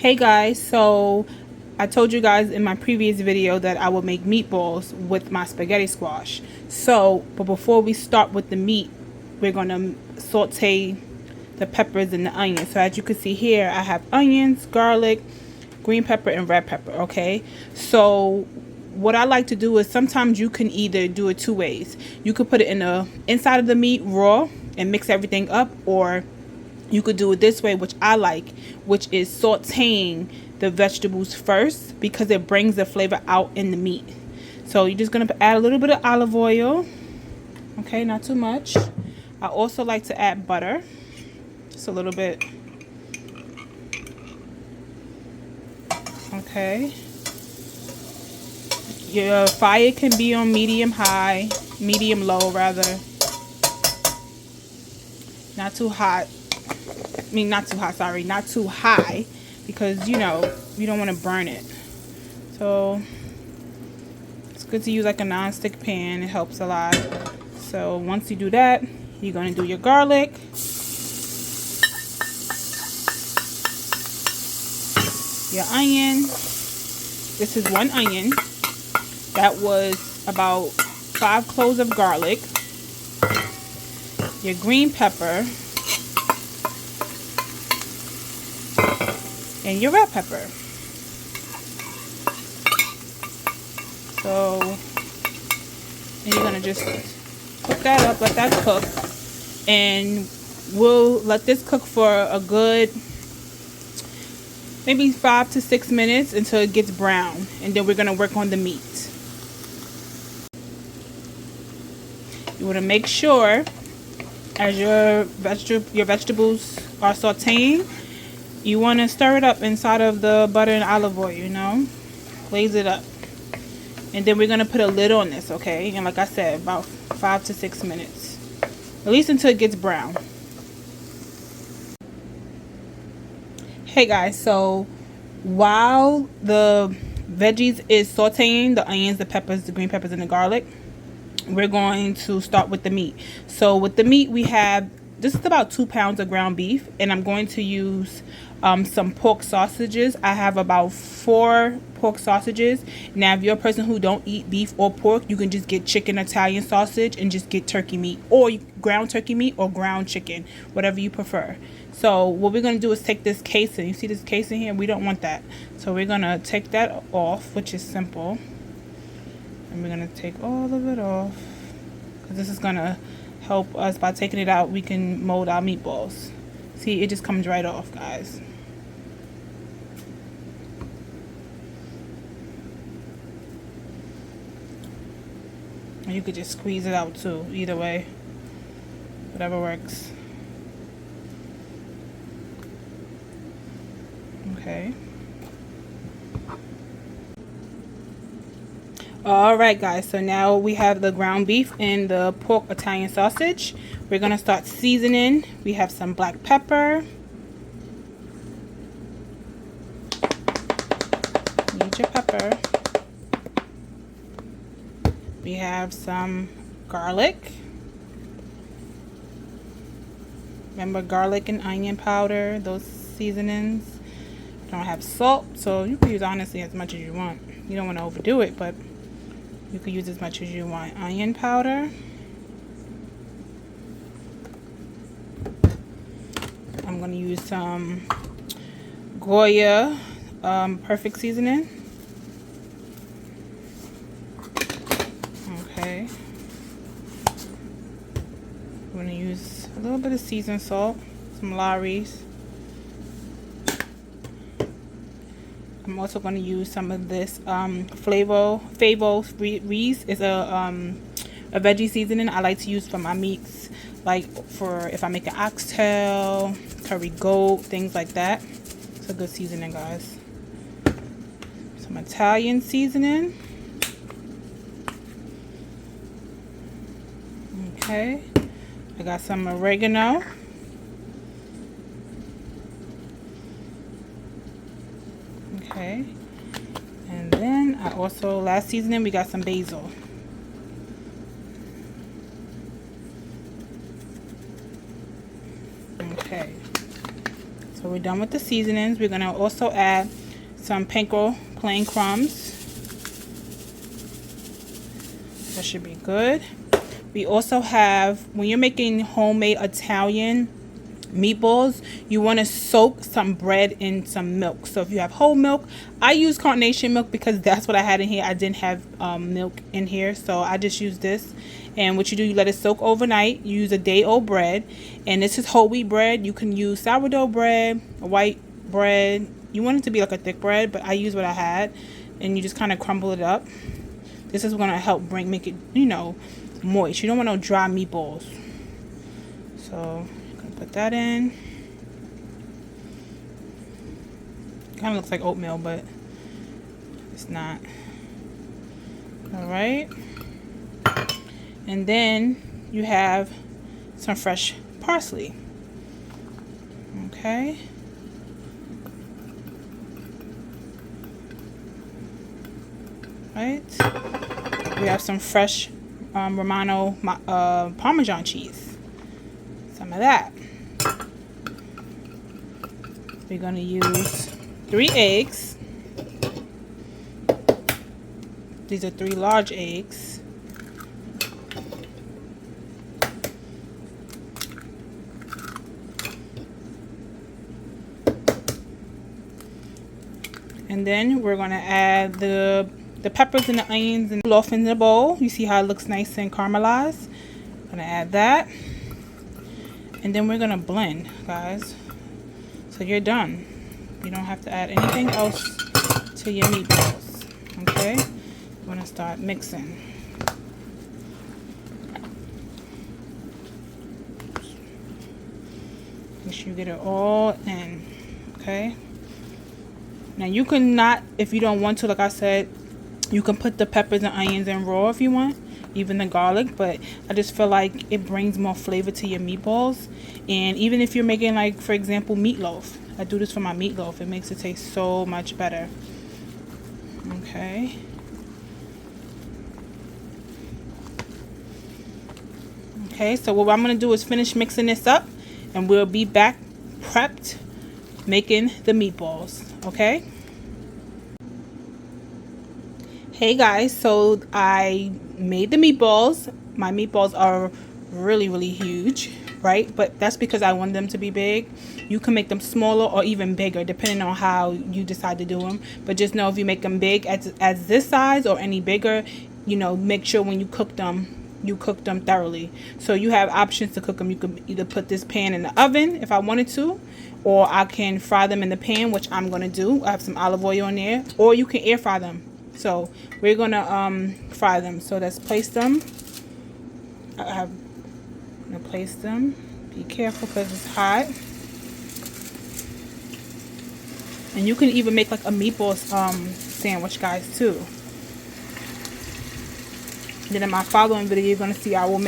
Hey guys, so I told you guys in my previous video that I would make meatballs with my spaghetti squash. But before we start with the meat, we're going to saute the peppers and the onions. So as you can see here, I have onions, garlic, green pepper, and red pepper, okay? So what I like to do is sometimes you can either do it two ways. You could put it in the inside of the meat raw and mix everything up, or you could do it this way, which I like, which is sauteing the vegetables first because it brings the flavor out in the meat. So you're just going to add a little bit of olive oil. Okay, not too much. I also like to add butter. Just a little bit. Okay. Your fire can be on medium high, medium low rather. Not too hot. I mean, not too hot, sorry, not too high, because you know you don't want to burn it. So it's good to use like a non-stick pan. It helps a lot. So once you do that, you're going to do your garlic, your onion. This is one onion. That was about 5 cloves of garlic, your green pepper, and your red pepper. So, and you're gonna just cook that up, let that cook, and we'll let this cook for a good maybe 5 to 6 minutes until it gets brown, and then we're gonna work on the meat. You want to make sure as your vegetables are sauteing, you want to stir it up inside of the butter and olive oil, you know, glaze it up. And then we're going to put a lid on this, okay? And like I said, about 5 to 6 minutes, at least until it gets brown. Hey guys, so while the veggies is sauteing, the onions, the peppers, the green peppers, and the garlic, we're going to start with the meat. So with the meat, we have, this is about 2 pounds of ground beef, and I'm going to use some pork sausages. I have about 4 pork sausages. Now if you're a person who don't eat beef or pork, you can just get chicken Italian sausage and just get turkey meat, or ground turkey meat or ground chicken, whatever you prefer. So what we're going to do is take this casing. You see this casing here? We don't want that. So we're going to take that off, which is simple. And we're going to take all of it off, because this is going to help us. By taking it out, we can mold our meatballs. See, it just comes right off, guys. And you could just squeeze it out too, either way, whatever works. Okay. Alright guys, so now we have the ground beef and the pork Italian sausage. We're going to start seasoning. We have some black pepper. Need your pepper. We have some garlic. Remember, garlic and onion powder, those seasonings. I don't have salt, so you can use honestly as much as you want. You don't want to overdo it, but you can use as much as you want. Onion powder. I'm going to use some Goya perfect seasoning. Okay. I'm going to use a little bit of seasoned salt, some Lawry's. I'm also going to use some of this favo Reese is a veggie seasoning I like to use for my meats, like for if I make an oxtail, curry goat, things like that. It's a good seasoning, guys. Some Italian seasoning. Okay, I got some oregano. Okay, and then I also, last seasoning, we got some basil. Okay, so we're done with the seasonings. We're gonna also add some panko plain crumbs. That should be good. We also have, when you're making homemade Italian meatballs, you want to soak some bread in some milk. So if you have whole milk, I use carnation milk because that's what I had in here. I didn't have milk in here, so I just use this. And what you do, you let it soak overnight. You use a day-old bread, and this is whole wheat bread. You can use sourdough bread, white bread. You want it to be like a thick bread, but I use what I had, and you just kind of crumble it up. This is going to help make it, you know, moist. You don't want no dry meatballs. So I'm gonna put that in. Kind of looks like oatmeal, but it's not. All right. And then you have some fresh parsley. Okay. Right. We have some fresh Romano Parmesan cheese. Some of that. We're going to use 3 eggs. These are 3 large eggs. And then we're going to add the peppers and the onions and loaf in the bowl. You see how it looks nice and caramelized. I'm gonna add that, and then we're gonna blend, guys. So you're done. You don't have to add anything else to your meatballs. Okay, I'm gonna start mixing. Make sure you get it all in. Okay. Now you can not, if you don't want to, like I said, you can put the peppers and onions in raw if you want, even the garlic, but I just feel like it brings more flavor to your meatballs. And even if you're making, like, for example, meatloaf, I do this for my meatloaf. It makes it taste so much better. Okay. Okay, so what I'm going to do is finish mixing this up, and we'll be back prepped making the meatballs. Okay. Hey guys, so I made the meatballs. My meatballs are really huge, right? But that's because I want them to be big. You can make them smaller or even bigger depending on how you decide to do them. But just know if you make them big as this size or any bigger, you know, make sure when you cook them thoroughly. So you have options to cook them. You can either put this pan in the oven if I wanted to, or I can fry them in the pan, which I'm going to do. I have some olive oil in there, or you can air fry them. So we're gonna fry them. So let's place them. I'm gonna place them. Be careful because it's hot. And you can even make like a meatball sandwich, guys, too. Then in my following video, you're gonna see I'm gonna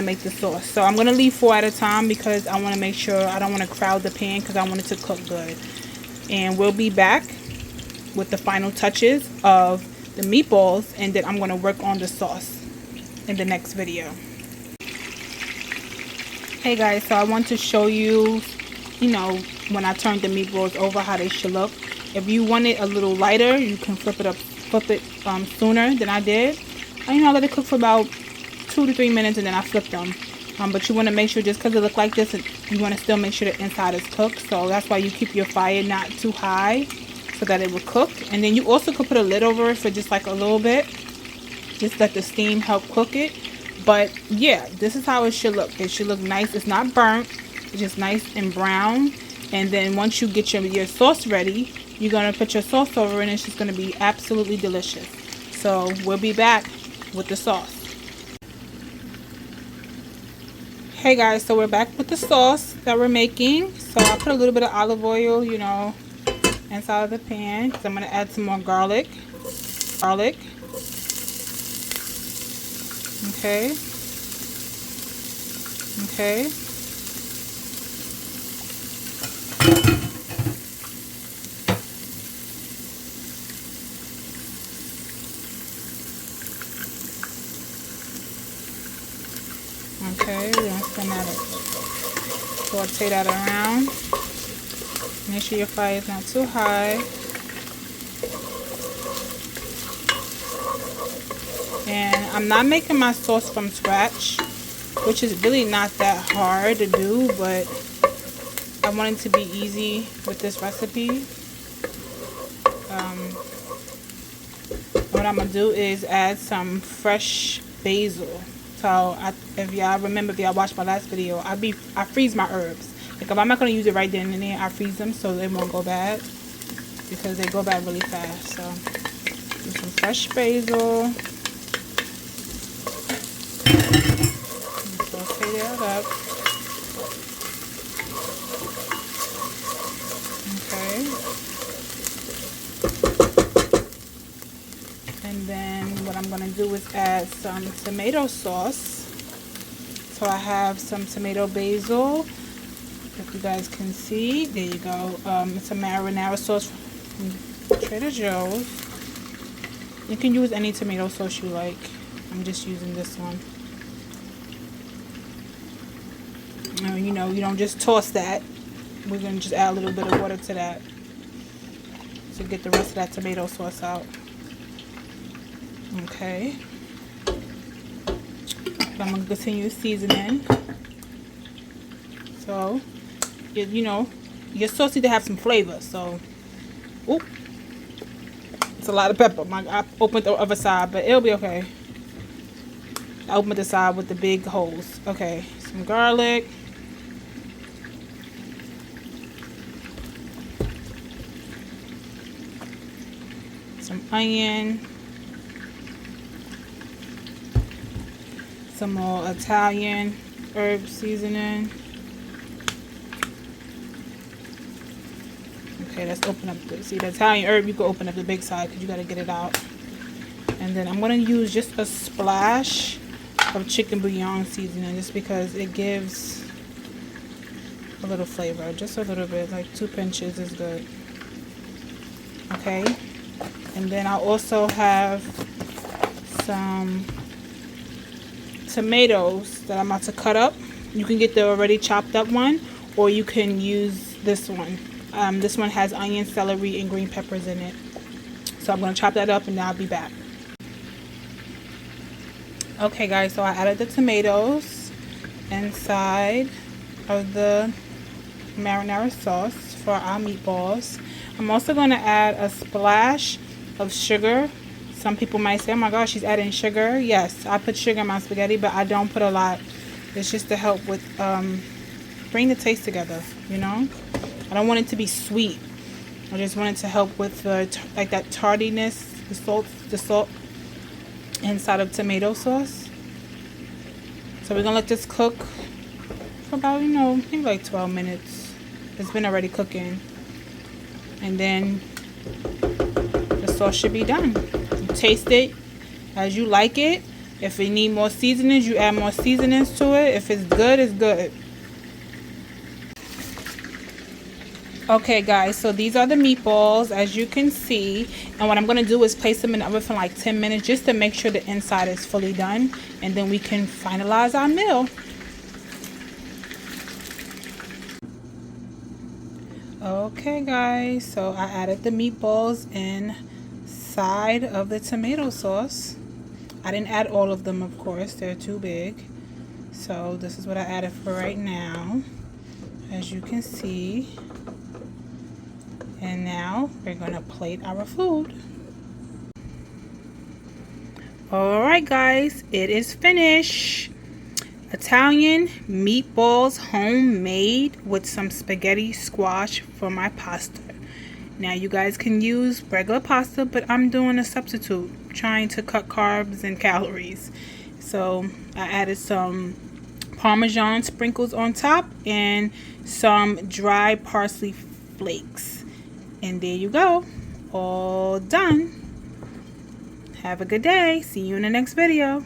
make the sauce. So I'm gonna leave 4 at a time because I want to make sure I don't want to crowd the pan because I want it to cook good. And we'll be back with the final touches of the meatballs, and then I'm going to work on the sauce in the next video. Hey guys, so I want to show you, you know, when I turned the meatballs over, how they should look. If you want it a little lighter, you can flip it sooner than I did. I let it cook for about 2 to 3 minutes, and then I flipped them. But you want to make sure, just because it look like this, you want to still make sure the inside is cooked. So that's why you keep your fire not too high, so that it will cook. And then you also could put a lid over it for just like a little bit. Just let the steam help cook it. But yeah, this is how it should look. It should look nice. It's not burnt. It's just nice and brown. And then once you get your sauce ready, you're going to put your sauce over it, and it's just going to be absolutely delicious. So we'll be back with the sauce. Hey guys, so we're back with the sauce that we're making. So I put a little bit of olive oil, you know, inside of the pan, because I'm going to add some more garlic. Okay. Okay, we're going to send that, saute that around. Make sure your fire is not too high. And I'm not making my sauce from scratch, which is really not that hard to do, but I want it to be easy with this recipe. What I'm gonna do is add some fresh basil. So if y'all remember, if y'all watched my last video, I freeze my herbs. Like if I'm not gonna use it right then and there, I freeze them so they won't go bad, because they go bad really fast. So do some fresh basil. Saute that up. Okay. And then what I'm going to do is add some tomato sauce. So I have some tomato basil. If you guys can see, there you go. It's a marinara sauce from Trader Joe's. You can use any tomato sauce you like. I'm just using this one. You know, you don't just toss that. We're going to just add a little bit of water to that to get the rest of that tomato sauce out. Okay. So I'm going to continue seasoning. So, you know, your sauce need to have some flavor. So, oop. It's a lot of pepper. I opened the other side, but it'll be okay. I opened the side with the big holes. Okay. Some garlic. Some onion. Some more Italian herb seasoning. Okay, let's open up the Italian herb. You can open up the big side because you got to get it out. And then I'm going to use just a splash of chicken bouillon seasoning, just because it gives a little flavor, just a little bit, like 2 pinches is good. Okay, and then I'll also have some tomatoes that I'm about to cut up. You can get the already chopped up one, or you can use this one. This one has onion, celery, and green peppers in it. So I'm going to chop that up and then I'll be back. Okay guys, so I added the tomatoes inside of the marinara sauce for our meatballs. I'm also going to add a splash of sugar. Some people might say, oh my gosh, she's adding sugar. Yes, I put sugar in my spaghetti, but I don't put a lot. It's just to help with, bring the taste together, you know. I don't want it to be sweet. I just want it to help with like that tardiness, the salt inside of tomato sauce. So we're gonna let this cook for about, you know, maybe like 12 minutes. It's been already cooking. And then the sauce should be done. You taste it as you like it. If you need more seasonings, you add more seasonings to it. If it's good, it's good. Okay guys, so these are the meatballs, as you can see, and what I'm going to do is place them in the oven for like 10 minutes just to make sure the inside is fully done, and then we can finalize our meal. Okay guys, so I added the meatballs inside of the tomato sauce. I didn't add all of them, of course, they're too big. So this is what I added for right now, as you can see. And now we're going to plate our food. Alright guys, it is finished. Italian meatballs, homemade, with some spaghetti squash for my pasta. Now you guys can use regular pasta, but I'm doing a substitute, trying to cut carbs and calories. So I added some Parmesan sprinkles on top and some dry parsley flakes. And there you go, all done. Have a good day. See you in the next video.